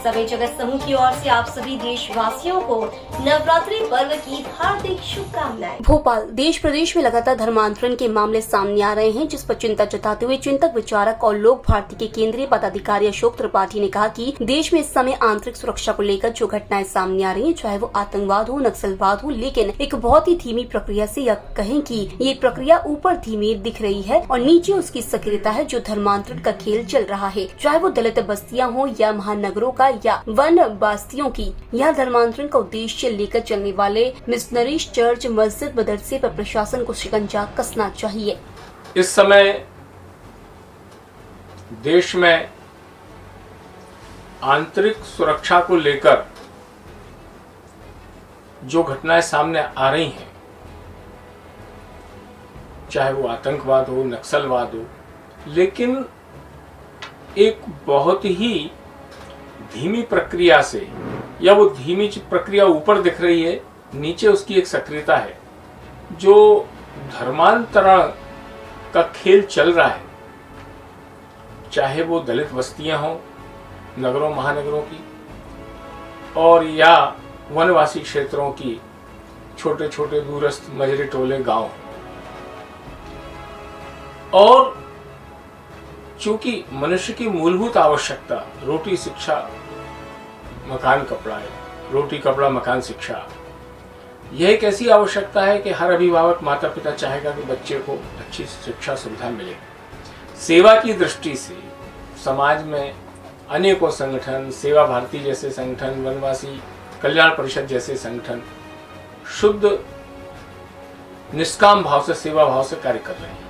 सभी जगत समूह की ओर से आप सभी देशवासियों को नवरात्रि पर्व की हार्दिक शुभकामनाएं। भोपाल देश प्रदेश में लगातार धर्मांतरण के मामले सामने आ रहे हैं, जिस पर चिंता जताते हुए चिंतक विचारक और लोक भारती के केंद्रीय पदाधिकारी अशोक त्रिपाठी ने कहा कि देश में इस समय आंतरिक सुरक्षा को लेकर जो घटनाएं सामने आ रही हैं, चाहे वो आतंकवाद हो, नक्सलवाद हो, लेकिन एक बहुत ही धीमी प्रक्रिया से या कहें कि ये प्रक्रिया ऊपर धीमी दिख रही है और नीचे उसकी सक्रियता है, जो धर्मांतरण का खेल चल रहा है। चाहे वो दलित बस्तियां हो या महानगरों का या वन बस्तियों की, यह धर्मांतरण का उद्देश्य लेकर चलने वाले मिशनरीज चर्च, मस्जिद, मदरसे पर प्रशासन को शिकंजा कसना चाहिए। इस समय देश में आंतरिक सुरक्षा को लेकर जो घटनाएं सामने आ रही हैं, चाहे वो आतंकवाद हो, नक्सलवाद हो, लेकिन एक बहुत ही धीमी प्रक्रिया से, या वो धीमी प्रक्रिया ऊपर दिख रही है, नीचे उसकी एक सक्रियता है। जो धर्मांतरण का खेल चल रहा है, चाहे वो दलित बस्तियां हों, नगरों महानगरों की, और या वनवासी क्षेत्रों की छोटे छोटे दूरस्थ मजरे टोले गांव, और चूंकि मनुष्य की मूलभूत आवश्यकता रोटी, शिक्षा, मकान, कपड़ा है, रोटी, कपड़ा, मकान, शिक्षा, यह एक ऐसी आवश्यकता है कि हर अभिभावक, माता पिता चाहेगा कि बच्चे को अच्छी शिक्षा सुविधा मिले। सेवा की दृष्टि से समाज में अनेकों संगठन, सेवा भारती जैसे संगठन, वनवासी कल्याण परिषद जैसे संगठन शुद्ध निष्काम भाव से, सेवा भाव से कार्य कर रहे हैं।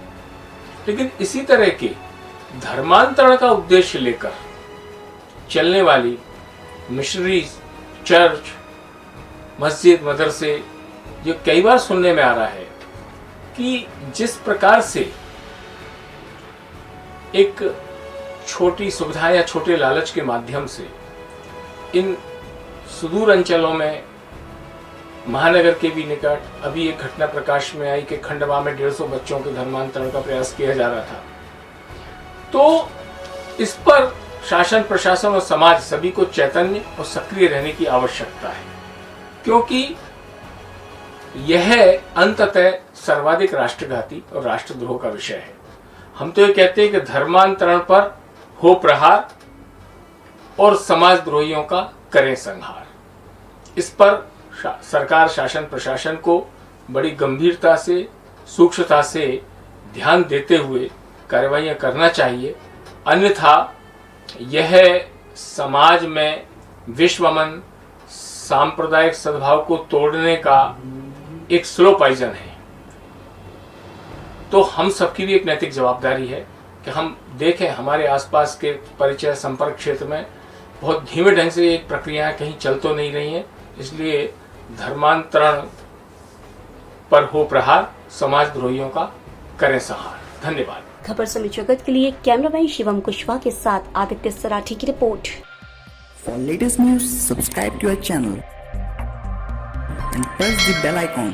लेकिन इसी तरह के धर्मांतरण का उद्देश्य लेकर चलने वाली मिशनरीज चर्च, मस्जिद, मदरसे, ये कई बार सुनने में आ रहा है कि जिस प्रकार से एक छोटी सुविधा या छोटे लालच के माध्यम से इन सुदूर अंचलों में, महानगर के भी निकट, अभी एक घटना प्रकाश में आई कि खंडवा में 150 बच्चों के धर्मांतरण का प्रयास किया जा रहा था। तो इस पर शासन, प्रशासन और समाज सभी को चैतन्य और सक्रिय रहने की आवश्यकता है, क्योंकि यह अंततः सर्वाधिक राष्ट्रघाती और राष्ट्रद्रोह का विषय है। हम तो ये कहते हैं कि धर्मांतरण पर हो प्रहार और समाजद्रोहियों का करें संहार। इस पर सरकार, शासन, प्रशासन को बड़ी गंभीरता से, सूक्ष्मता से ध्यान देते हुए कार्रवाइयां करना चाहिए। अन्यथा यह समाज में विश्वमन, सांप्रदायिक सद्भाव को तोड़ने का एक स्लो पॉइजन है। तो हम सबकी भी एक नैतिक जवाबदारी है कि हम देखें हमारे आसपास के परिचय, संपर्क क्षेत्र में बहुत धीमे ढंग से एक प्रक्रियाएं कहीं चल तो नहीं रही हैं। इसलिए धर्मांतरण पर हो प्रहार, समाजद्रोहियों का करें संहार। धन्यवाद। खबर समय जगत के लिए कैमरामैन शिवम कुशवाहा के साथ आदित्य सराठी की report. For latest news, subscribe to our channel and press the bell icon.